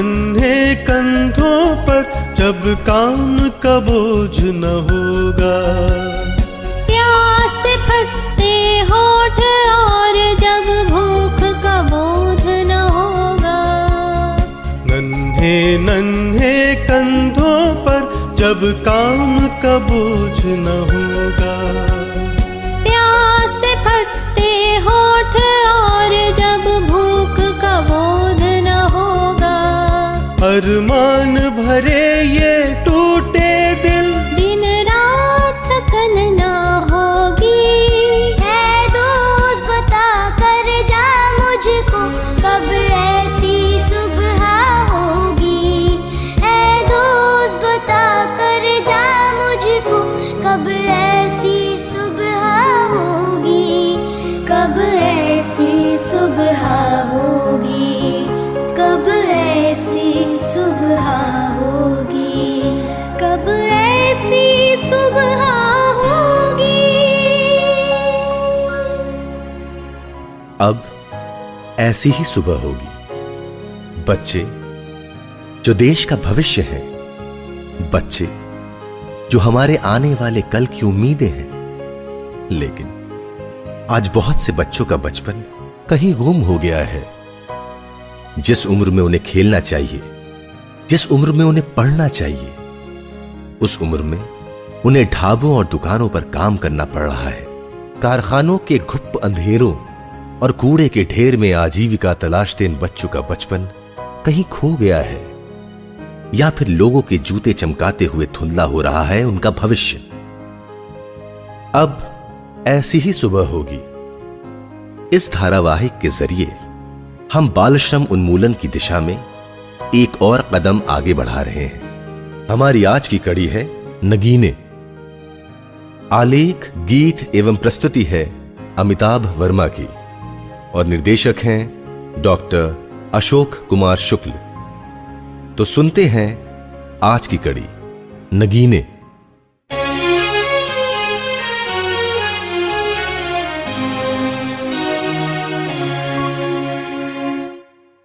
नन्हे कंधों पर जब काम का बोझ न होगा। प्यास से फटते होठ और जब भूख का बोध न होगा। नन्हे नन्हे कंधों पर जब काम का बोझ न होगा। प्यास से फटते होठ और जब भूख का बोध न होगा। अरमान भरे ये टूटे दिल, दिन रात थकन न होगी। है दोस्त बता कर जा मुझको कब ऐसी सुबह होगी। है दोस्त बता कर जा मुझको कब ऐसी सुबह होगी। कब ऐसी सुबह होगी। कब ऐसी सुबह होगी। कब ऐसी सुबह होगी। अब ऐसी ही सुबह होगी। बच्चे जो देश का भविष्य हैं, बच्चे जो हमारे आने वाले कल की उम्मीदें हैं। लेकिन आज बहुत से बच्चों का बचपन कहीं गुम हो गया है। जिस उम्र में उन्हें खेलना चाहिए, जिस उम्र में उन्हें पढ़ना चाहिए, उस उम्र में उन्हें ढाबों और दुकानों पर काम करना पड़ रहा है। कारखानों के घुप अंधेरों और कूड़े के ढेर में आजीविका तलाशते इन बच्चों का बचपन कहीं खो गया है, या फिर लोगों के जूते चमकाते हुए धुंधला हो रहा है उनका भविष्य। अब ऐसी ही सुबह होगी। इस धारावाहिक के जरिए हम बाल श्रम उन्मूलन की दिशा में एक और कदम आगे बढ़ा रहे हैं। हमारी आज की कड़ी है नगीने। आलेख, गीत एवं प्रस्तुति है अमिताभ वर्मा की और निर्देशक हैं डॉक्टर अशोक कुमार शुक्ल। तो सुनते हैं आज की कड़ी नगीने।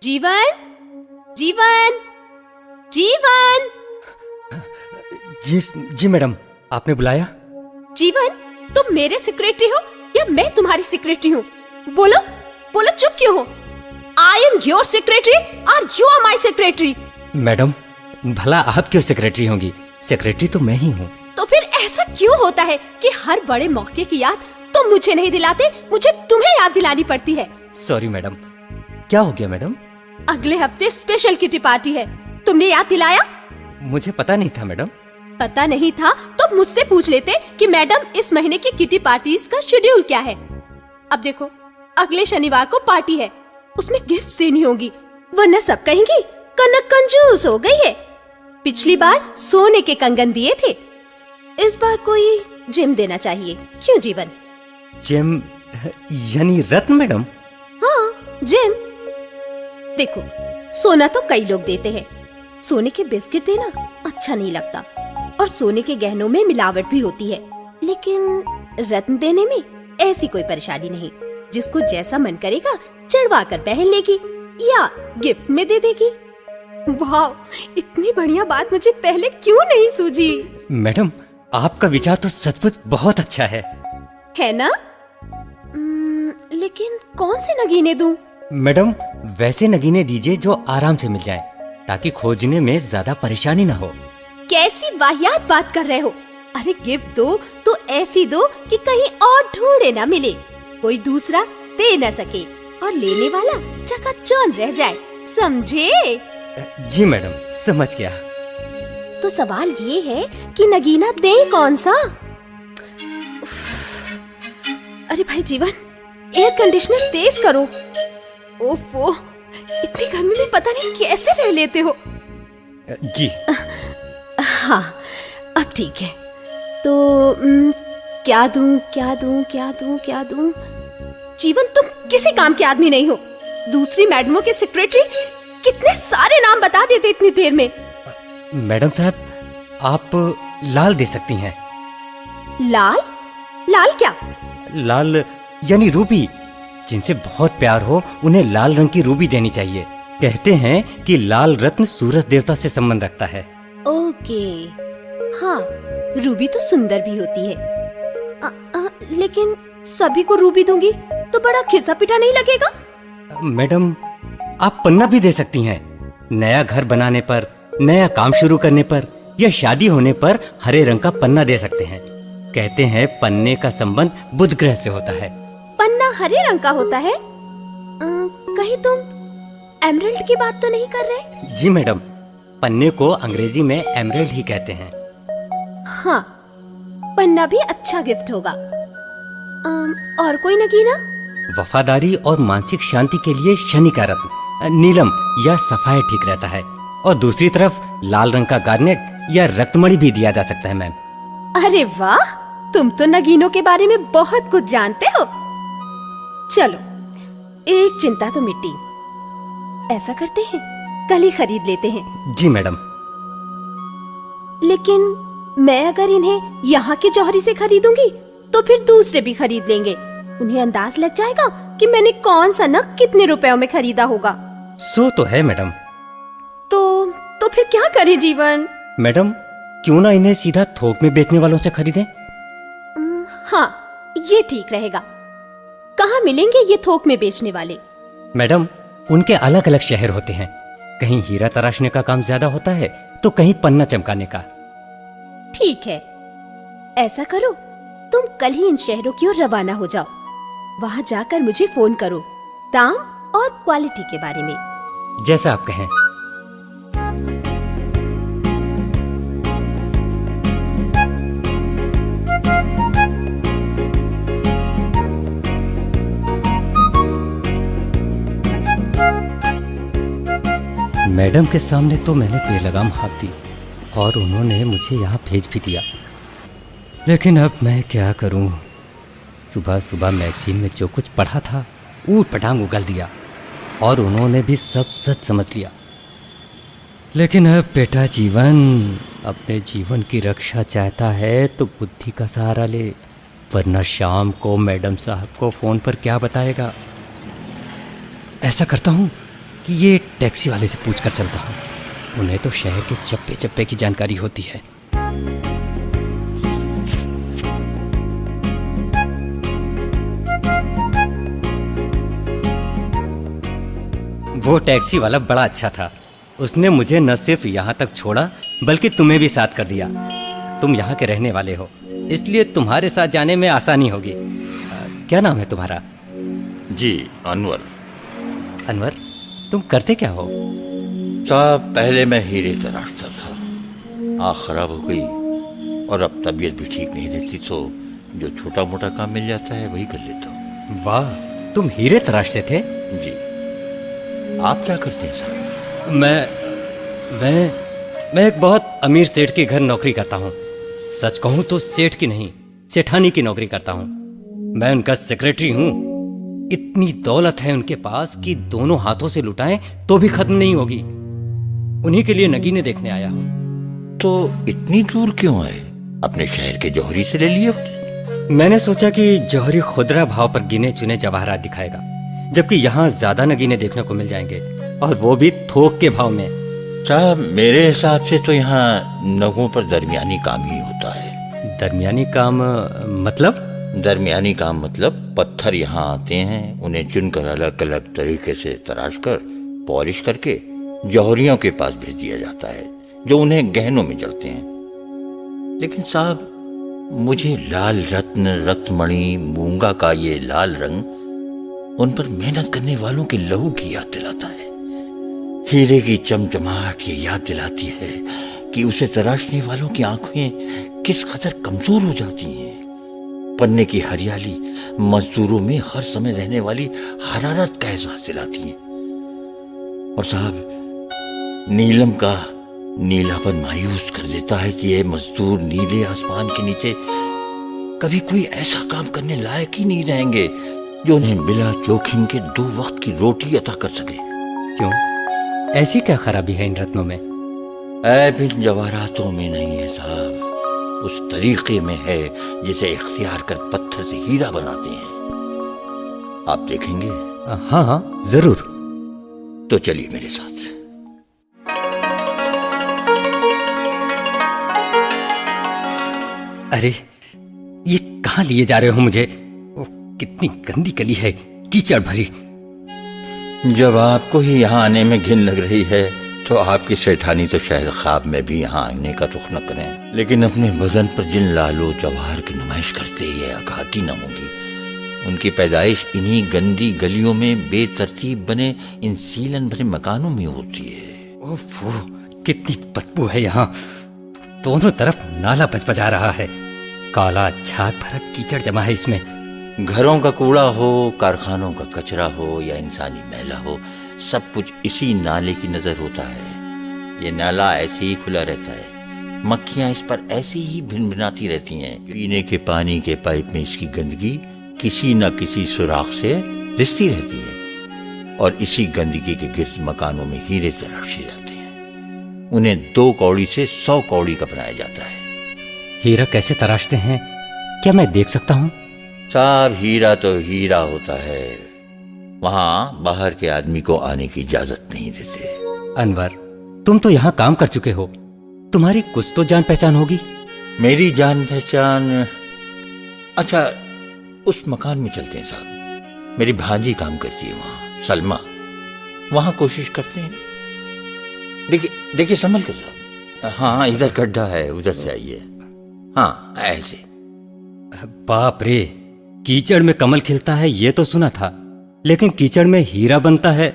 जीवन, जीवन, जीवन। जी मैडम, आपने बुलाया? जीवन, तुम मेरे सेक्रेटरी हो या मैं तुम्हारी सेक्रेटरी हूँ? बोलो बोलो, चुप क्यों हो? आई एम योर सेक्रेटरी और you are my secretary. Madam, भला आप क्यों सेक्रेटरी होंगी? सेक्रेटरी तो मैं ही हूँ। तो फिर ऐसा क्यों होता है कि हर बड़े मौके की याद तुम मुझे नहीं दिलाते, मुझे तुम्हें याद दिलानी पड़ती है? Sorry madam. क्या हो गया मैडम? अगले हफ्ते स्पेशल किटी पार्टी है, तुमने याद दिलाया? मुझे पता नहीं था मैडम। पता नहीं था तो मुझसे पूछ लेते कि मैडम इस महीने की किटी पार्टीज का शेड्यूल क्या है। अब देखो, अगले शनिवार को पार्टी है, उसमें गिफ्ट देनी होगी, वरना सब कहेंगी कनक कंजूस हो गई है। पिछली बार सोने के कंगन दिए थे, इस बार कोई जेम देना चाहिए। क्यों जीवन? जेम यानी रत्न मैडम? हाँ, जेम। देखो, सोना तो कई लोग देते हैं, सोने के बिस्किट देना अच्छा नहीं लगता और सोने के गहनों में मिलावट भी होती है। लेकिन रत्न देने में ऐसी कोई परेशानी नहीं, जिसको जैसा मन करेगा चढ़वा कर पहन लेगी या गिफ्ट में दे देगी। वाह, इतनी बढ़िया बात मुझे पहले क्यों नहीं सूझी? मैडम, आपका विचार तो सचमुच बहुत अच्छा है ना? लेकिन कौन से नगीने दूं? मैडम, वैसे नगीने दीजिए जो आराम से मिल जाए, ताकि खोजने में ज्यादा परेशानी न हो। कैसी वाहियात बात कर रहे हो? अरे गिफ्ट दो तो ऐसी दो कि कहीं और ढूंढे ना मिले, कोई दूसरा दे न सके और लेने वाला चकाचौंध रह जाए, समझे? जी मैडम, समझ गया। तो सवाल ये है कि नगीना दे कौन सा? अरे भाई जीवन, एयर कंडीशनर तेज करो। ओफो, इतनी गर्मी में पता नहीं कैसे रह लेते हो। जी हाँ, अब ठीक है। तो क्या दूं, क्या दूं, क्या दूं, क्या दूं? जीवन, तुम किसी काम के आदमी नहीं हो। दूसरी मैडमों के सेक्रेटरी कितने सारे नाम बता देते इतनी देर में। मैडम साहब, आप लाल दे सकती हैं। लाल? लाल क्या? लाल यानी रूबी। जिनसे बहुत प्यार हो उन्हें लाल रंग की रूबी देनी चाहिए। कहते हैं कि लाल रत्न सूरज देवता से संबंध रखता है। ओके, हाँ, रूबी तो सुंदर भी होती है। लेकिन सभी को रूबी दूंगी तो बड़ा खिसा पिटा नहीं लगेगा? मैडम, आप पन्ना भी दे सकती हैं। नया घर बनाने पर, नया काम शुरू करने पर या शादी होने पर हरे रंग का पन्ना दे सकते हैं। कहते हैं पन्ने का संबंध बुध ग्रह से होता है। पन्ना हरे रंग का होता है? कहीं तुम एमरल्ड की बात तो नहीं कर रहे? जी मैडम, पन्ने को अंग्रेजी में एमरल्ड ही कहते हैं। हाँ, पन्ना भी अच्छा गिफ्ट होगा। और कोई नगीना? वफादारी और मानसिक शांति के लिए शनि का रत्न नीलम या सफायर ठीक रहता है। और दूसरी तरफ लाल रंग का गार्नेट या रक्तमणि भी दिया जा सकता है मैम। अरे वाह, तुम तो नगीनों के बारे में बहुत कुछ जानते हो। चलो, एक चिंता तो मिट्टी। ऐसा करते हैं, कल ही खरीद लेते हैं। जी मैडम। लेकिन मैं अगर इन्हें यहाँ के जौहरी से खरीदूंगी तो फिर दूसरे भी खरीद लेंगे। उन्हें अंदाज लग जाएगा कि मैंने कौन सा नग कितने रुपयों में खरीदा होगा। सो तो है मैडम। तो फिर क्या करे जीवन? मैडम, क्यों ना इन्हें सीधा थोक में बेचने वालों से खरीदें? हाँ, ये ठीक रहेगा। कहाँ मिलेंगे ये थोक में बेचने वाले? मैडम, उनके अलग अलग शहर होते हैं। कहीं हीरा तराशने का काम ज्यादा होता है तो कहीं पन्ना चमकाने का। ठीक है, ऐसा करो, तुम कल ही इन शहरों की ओर रवाना हो जाओ। वहां जाकर मुझे फोन करो दाम और क्वालिटी के बारे में। जैसा आप कहें। मैडम के सामने तो मैंने बेलगाम हाँक दी और उन्होंने मुझे यहाँ भेज भी दिया। लेकिन अब मैं क्या करूँ? सुबह सुबह मैगजीन में जो कुछ पढ़ा था ऊट पटांग उगल दिया और उन्होंने भी सब सच समझ लिया। लेकिन अब बेटा जीवन अपने जीवन की रक्षा चाहता है तो बुद्धि का सहारा ले, वरना शाम को मैडम साहब को फ़ोन पर क्या बताएगा। ऐसा करता हूँ कि ये टैक्सी वाले से पूछ कर चलता हूँ। उन्हें तो शहर के चप्पे चप्पे की जानकारी होती है। वो टैक्सी वाला बड़ा अच्छा था। उसने मुझे न सिर्फ यहाँ तक छोड़ा बल्कि तुम्हें भी साथ कर दिया। तुम यहाँ के रहने वाले हो, इसलिए तुम्हारे साथ जाने में आसानी होगी। क्या नाम है तुम्हारा? जी, अनवर। अनवर, तुम करते क्या हो? साहब, पहले मैं हीरे तराशता था, आँख खराब हो गई और अब तबीयत भी ठीक नहीं रहती, तो जो छोटा मोटा काम मिल जाता है वही कर लेता हूँ। वाह, तुम हीरे तराशते थे? जी। आप क्या करते हैं साहब? मैं एक बहुत अमीर सेठ के घर नौकरी करता हूँ। सच कहूँ तो सेठ की नहीं, सेठानी की नौकरी करता हूँ। मैं उनका सेक्रेटरी हूँ। इतनी दौलत है उनके पास कि दोनों हाथों से लुटाएं तो भी खत्म नहीं होगी। उन्हीं के लिए नगीने देखने आया हूँ। तो इतनी दूर क्यों आए? अपने शहर के जौहरी से ले लिए होते? मैंने सोचा कि जौहरी खुदरा भाव पर गिने चुने जवाहरात दिखाएगा, जबकि यहाँ ज्यादा नगीने देखने को मिल जाएंगे, और वो भी थोक के भाव में। साहब, मेरे हिसाब से तो यहाँ नगों पर दरमियानी काम ही होता है। दरमियानी काम मतलब? दरमियानी काम मतलब पत्थर यहाँ आते हैं, उन्हें चुनकर अलग अलग तरीके से तराश कर पॉलिश करके जौहरियों के पास भेज दिया जाता है, जो उन्हें गहनों में जड़ते हैं। लेकिन साहब, मुझे लाल रत्न, रत्नमणि, मूंगा का ये लाल रंग उन पर मेहनत करने वालों के लहू की याद दिलाता है। हीरे की चमचमाहट ये याद दिलाती है कि उसे तराशने वालों की आंखें किस कदर कमजोर हो जाती हैं। पन्ने की हरियाली मजदूरों में हर समय रहने वाली हरारत का एहसास दिलाती है। और साहब, नीलम का नीलापन मायूस कर देता है कि ये मजदूर नीले आसमान के नीचे कभी कोई ऐसा काम करने लायक ही नहीं रहेंगे जो उन्हें बिना जोखिम के 2 वक्त की रोटी अता कर सके। क्यों? ऐसी क्या खराबी है इन रत्नों में? ऐब इन जवाहरातों में नहीं है साहब, उस तरीके में है जिसे इख्तियार कर पत्थर से हीरा बनाते हैं। आप देखेंगे? हाँ हाँ, जरूर। तो चलिए मेरे साथ। अरे ये कहाँ लिए जा रहे हो मुझे? ओह, कितनी गंदी गली है, कीचड़ भरी। जब आपको ही यहाँ आने में घिन लग रही है तो आपकी सेठानी तो शायद ख्वाब में भी यहाँ आने का रुख न करें, लेकिन अपने बदन पर जिन लालो जवाहर की नुमाइश करते ये आघाती न होंगी। उनकी पैदाइश इन्हीं गंदी गलियों में बेतरतीब बने इन सीलन भरे मकानों में होती है। ओफो, कितनी बदबू है यहाँ। दोनों तरफ नाला बजबजा रहा है, काला झाग भरा कीचड़ जमा है इसमें। घरों का कूड़ा हो, कारखानों का कचरा हो या इंसानी मैला हो, सब कुछ इसी नाले की नजर होता है। ये नाला ऐसे ही खुला रहता है, मक्खियां इस पर ऐसे ही भिनभिनाती रहती हैं। पीने के पानी के पाइप में इसकी गंदगी किसी न किसी सुराख से रिसती रहती है और इसी गंदगी के गिर्द मकानों में हीरे तराशे जाते हैं। उन्हें 2 कौड़ी से 100 कौड़ी का बनाया जाता है। हीरा कैसे तराशते हैं, क्या मैं देख सकता हूँ? साहब, हीरा तो हीरा होता है, वहां बाहर के आदमी को आने की इजाजत नहीं देते। अनवर, तुम तो यहाँ काम कर चुके हो, तुम्हारी कुछ तो जान पहचान होगी। मेरी जान पहचान? अच्छा, उस मकान में चलते हैं साहब। मेरी भांजी काम करती है वहां, सलमा। वहां कोशिश करते हैं। देखिए संभल कर साहब। हाँ, इधर गड्ढा है, उधर से आइए। हाँ, ऐसे। बाप रे, कीचड़ में कमल खिलता है ये तो सुना था, लेकिन कीचड़ में हीरा बनता है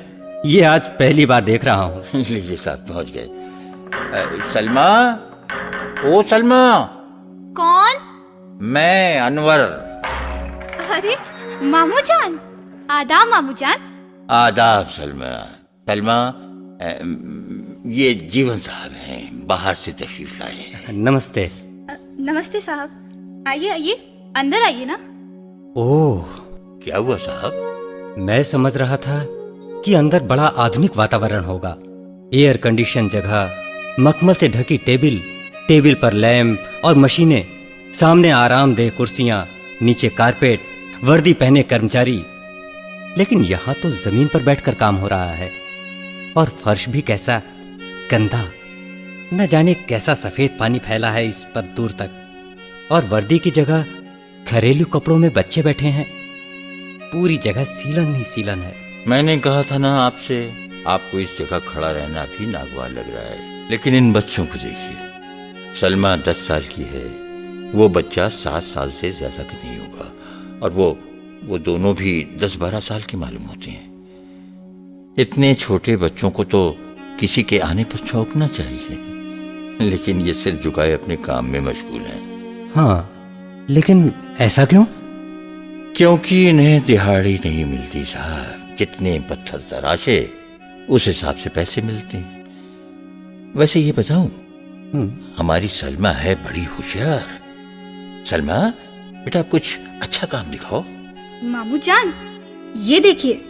ये आज पहली बार देख रहा हूँ। लीजिए साहब, पहुंच गए। सलमा, ओ सलमा। कौन? मैं अनवर। अरे मामू जान, आदाब मामू जान। आदाब सलमा। सलमा, ये जीवन साहब हैं, बाहर से तशरीफ लाए हैं। नमस्ते। नमस्ते साहब, आइए आइए, अंदर आइए ना। ओह, क्या हुआ साहब? मैं समझ रहा था कि अंदर बड़ा आधुनिक वातावरण होगा। एयर कंडीशन जगह, मखमल से ढकी टेबल पर लैंप और मशीनें, सामने आरामदेह कुर्सियां, नीचे कारपेट, वर्दी पहने कर्मचारी। लेकिन यहाँ तो जमीन पर बैठकर काम हो रहा है और फर्श भी कैसा गंदा, न जाने कैसा सफेद पानी फैला है इस पर दूर तक। और वर्दी की जगह घरेलू कपड़ों में बच्चे बैठे हैं। पूरी जगह सीलन ही सीलन है। मैंने कहा था ना आपसे, आपको इस जगह खड़ा रहना भी नागवार लग रहा है। लेकिन इन बच्चों को देखिए। सलमा 10 साल की है, वो बच्चा 7 साल से ज्यादा का नहीं होगा, और वो दोनों भी 10-12 साल के मालूम होते हैं। इतने छोटे बच्चों को तो किसी के आने पर चौंकना चाहिए, लेकिन ये सिर झुकाए अपने काम में मशगूल हैं। हाँ, लेकिन ऐसा क्यों? क्योंकि इन्हें दिहाड़ी नहीं मिलती साहब। जितने पत्थर तराशे उस हिसाब से पैसे मिलते हैं। वैसे ये बताऊं, हमारी सलमा है बड़ी होशियार। सलमा बेटा, कुछ अच्छा काम दिखाओ। मामू जान, ये देखिए,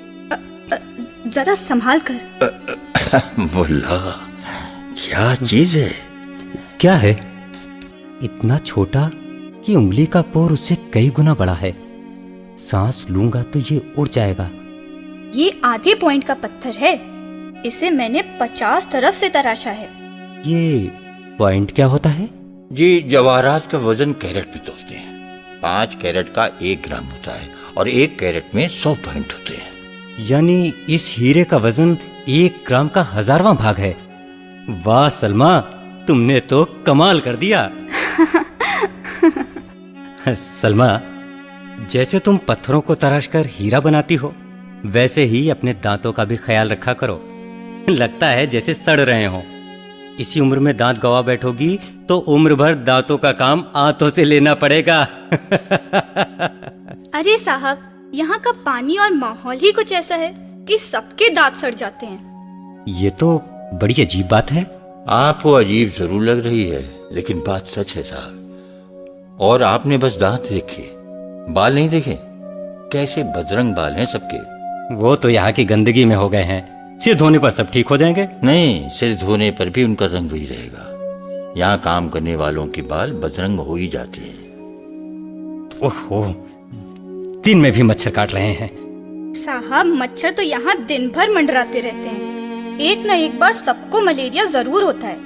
जरा संभाल कर। बोला, क्या चीज है? क्या है? इतना छोटा कि उंगली का पोर उससे कई गुना बड़ा है। सांस लूंगा तो ये उड़ जाएगा। ये आधे पॉइंट का पत्थर है, इसे मैंने 50 तरफ से तराशा है। ये पॉइंट क्या होता है? जी, जवाहरात का वजन कैरेट में तोलते हैं। 5 कैरेट का 1 ग्राम होता है और 1 कैरेट में 100 पॉइंट होते हैं। यानी इस हीरे का वजन 1 ग्राम का 1000वां भाग है। वाह सलमा, तुमने तो कमाल कर दिया। सलमा, जैसे तुम पत्थरों को तराशकर हीरा बनाती हो, वैसे ही अपने दांतों का भी ख्याल रखा करो। लगता है जैसे सड़ रहे हो। इसी उम्र में दांत गवा बैठोगी तो उम्र भर दांतों का काम आंतों से लेना पड़ेगा। अरे साहब, यहाँ का पानी और माहौल ही कुछ ऐसा है कि सबके दांत सड़ जाते हैं। ये तो बड़ी अजीब बात है। आपको अजीब जरूर लग रही है, लेकिन बात सच है साहब। और आपने बस दांत देखे, बाल नहीं देखे। कैसे बदरंग बाल हैं सबके। वो तो यहाँ की गंदगी में हो गए हैं, सिर धोने पर सब ठीक हो जाएंगे। नहीं, सिर धोने पर भी उनका रंग वही रहेगा। यहाँ काम करने वालों के बाल बदरंग हो ही जाते हैं। ओहो, दिन में भी मच्छर काट रहे हैं। साहब, मच्छर तो यहाँ दिन भर मंडराते रहते हैं। एक न एक बार सबको मलेरिया जरूर होता है,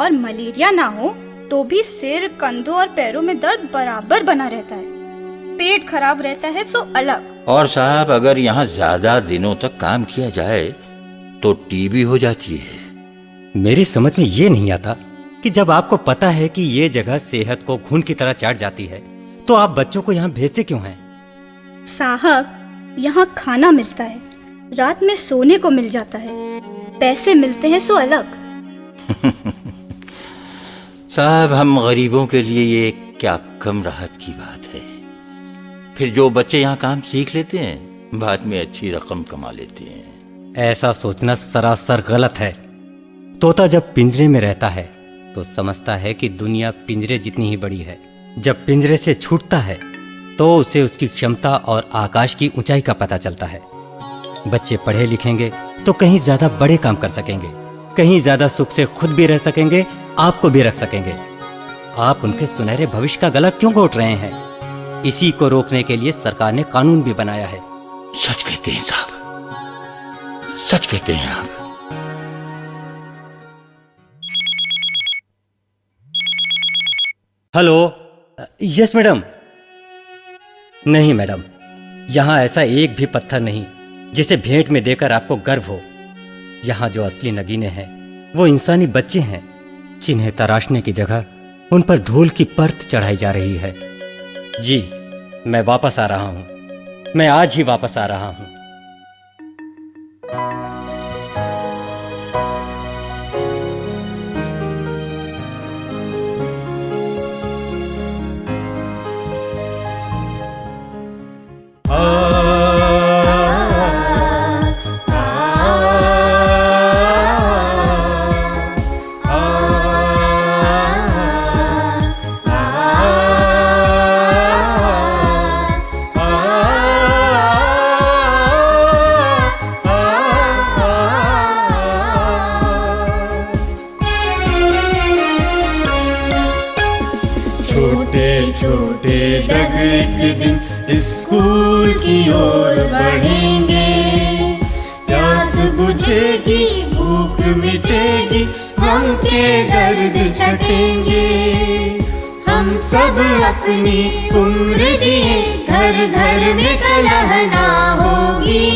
और मलेरिया ना हो तो भी सिर, कंधों और पैरों में दर्द बराबर बना रहता है। पेट खराब रहता है तो अलग। और साहब, अगर यहाँ ज्यादा दिनों तक काम किया जाए तो टीबी हो जाती है। मेरी समझ में ये नहीं आता कि जब आपको पता है कि ये जगह सेहत को खून की तरह चाट जाती है, तो आप बच्चों को यहाँ भेजते क्यों हैं? साहब, यहाँ खाना मिलता है, रात में सोने को मिल जाता है, पैसे मिलते हैं सो अलग। साहब, हम गरीबों के लिए ये क्या कम राहत की बात है। फिर जो बच्चे यहाँ काम सीख लेते हैं, बाद में अच्छी रकम कमा लेते हैं। ऐसा सोचना सरासर गलत है। तोता जब पिंजरे में रहता है तो समझता है कि दुनिया पिंजरे जितनी ही बड़ी है। जब पिंजरे से छूटता है तो उसे उसकी क्षमता और आकाश की ऊंचाई का पता चलता है। बच्चे पढ़े लिखेंगे तो कहीं ज्यादा बड़े काम कर सकेंगे, कहीं ज्यादा सुख से खुद भी रह सकेंगे, आपको भी रख सकेंगे। आप उनके सुनहरे भविष्य का गला क्यों घोट रहे हैं? इसी को रोकने के लिए सरकार ने कानून भी बनाया है। सच कहते हैं साहब, सच कहते हैं आप। Hello, yes madam. नहीं मैडम, यहाँ ऐसा एक भी पत्थर नहीं जिसे भेंट में देकर आपको गर्व हो। यहाँ जो असली नगीने हैं वो इंसानी बच्चे हैं, जिन्हें तराशने की जगह उन पर धूल की परत चढ़ाई जा रही है। जी, मैं वापस आ रहा हूँ, मैं आज ही वापस आ रहा हूँ। छोटे डग एक दिन स्कूल की ओर बढ़ेंगे। प्यास बुझेगी, भूख मिटेगी, हम के दर्द छटेंगे। हम सब अपनी उम्र दिए, घर घर में कलह ना होगी।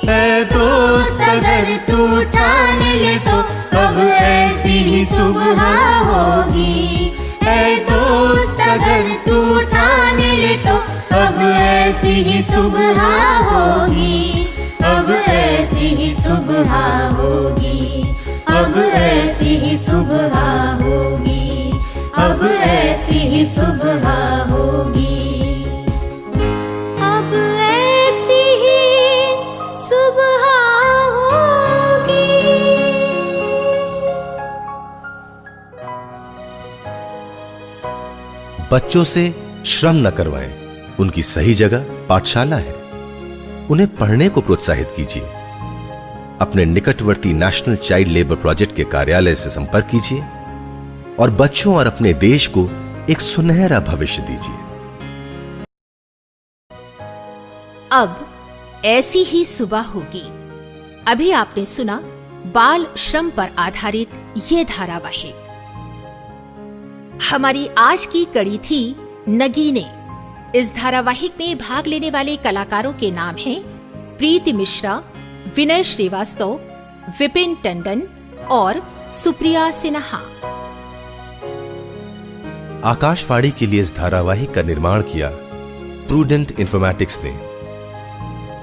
ऐ दोस्त, अगर तू ठान ले तो अब ऐसी ही सुबह होगी। ऐ दोस्त, अगर तू ठान ले तो अब ऐसी ही सुबह होगी। अब ऐसी ही सुबह होगी। अब ऐसी ही सुबह होगी। अब ऐसी ही सुबह होगी। अब ऐसी ही सुबह होगी। बच्चों से श्रम न करवाएं, उनकी सही जगह पाठशाला है। उन्हें पढ़ने को प्रोत्साहित कीजिए। अपने निकटवर्ती नेशनल चाइल्ड लेबर प्रोजेक्ट के कार्यालय से संपर्क कीजिए और बच्चों और अपने देश को एक सुनहरा भविष्य दीजिए। अब ऐसी ही सुबह होगी। अभी आपने सुना बाल श्रम पर आधारित ये धारावाहिक। हमारी आज की कड़ी थी नगीने। इस धारावाहिक में भाग लेने वाले कलाकारों के नाम हैं प्रीति मिश्रा, विनय श्रीवास्तव, विपिन टंडन और सुप्रिया सिन्हा। आकाशवाणी के लिए इस धारावाहिक का निर्माण किया प्रूडेंट इंफॉर्मेटिक्स ने।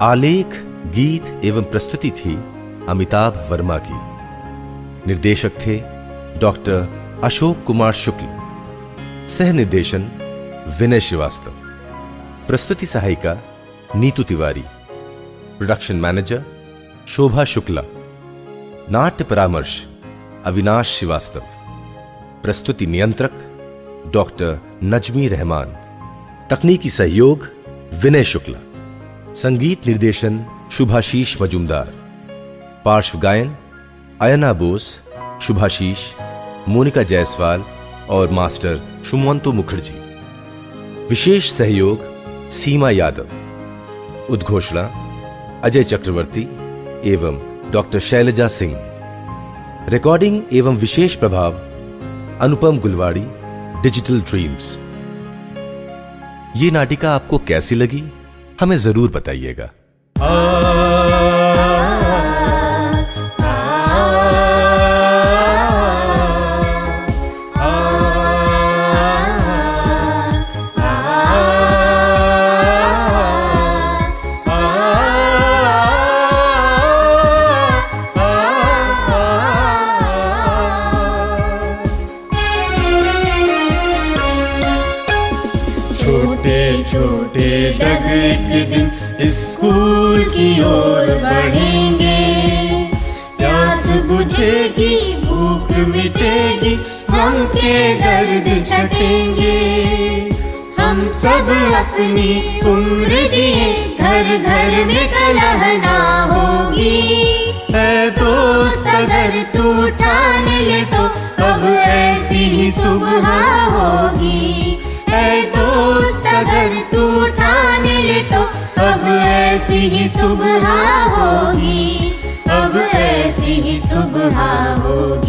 आलेख, गीत एवं प्रस्तुति थी अमिताभ वर्मा की। निर्देशक थे डॉक्टर अशोक कुमार शुक्ल। सह निर्देशन विनय श्रीवास्तव। प्रस्तुति सहायिका नीतू तिवारी। प्रोडक्शन मैनेजर शोभा शुक्ला। नाट्य परामर्श अविनाश श्रीवास्तव। प्रस्तुति नियंत्रक डॉक्टर नजमी रहमान। तकनीकी सहयोग विनय शुक्ला। संगीत निर्देशन शुभाशीष मजूमदार। पार्श्व गायन अयना बोस, शुभाशीष, मोनिका जायसवाल और मास्टर शुमंतो मुखर्जी। विशेष सहयोग सीमा यादव। उद्घोषणा अजय चक्रवर्ती एवं डॉक्टर शैलजा सिंह। रिकॉर्डिंग एवं विशेष प्रभाव अनुपम गुलवाड़ी, डिजिटल ड्रीम्स। ये नाटिका आपको कैसी लगी हमें जरूर बताइएगा। छोटे डग एक दिन स्कूल की ओर बढ़ेंगे। प्यास बुझेगी, भूख मिटेगी, गम के दर्द छटेंगे। हम सब अपनी उम्र जिए, घर घर में कलह ना होगी। है दोस्त अगर तू ठान ले तो अब ऐसी ही सुबह होगी। है दोस्त अगर तू ठान ले तो अब ऐसी ही सुबह होगी। अब ऐसी ही सुबह होगी।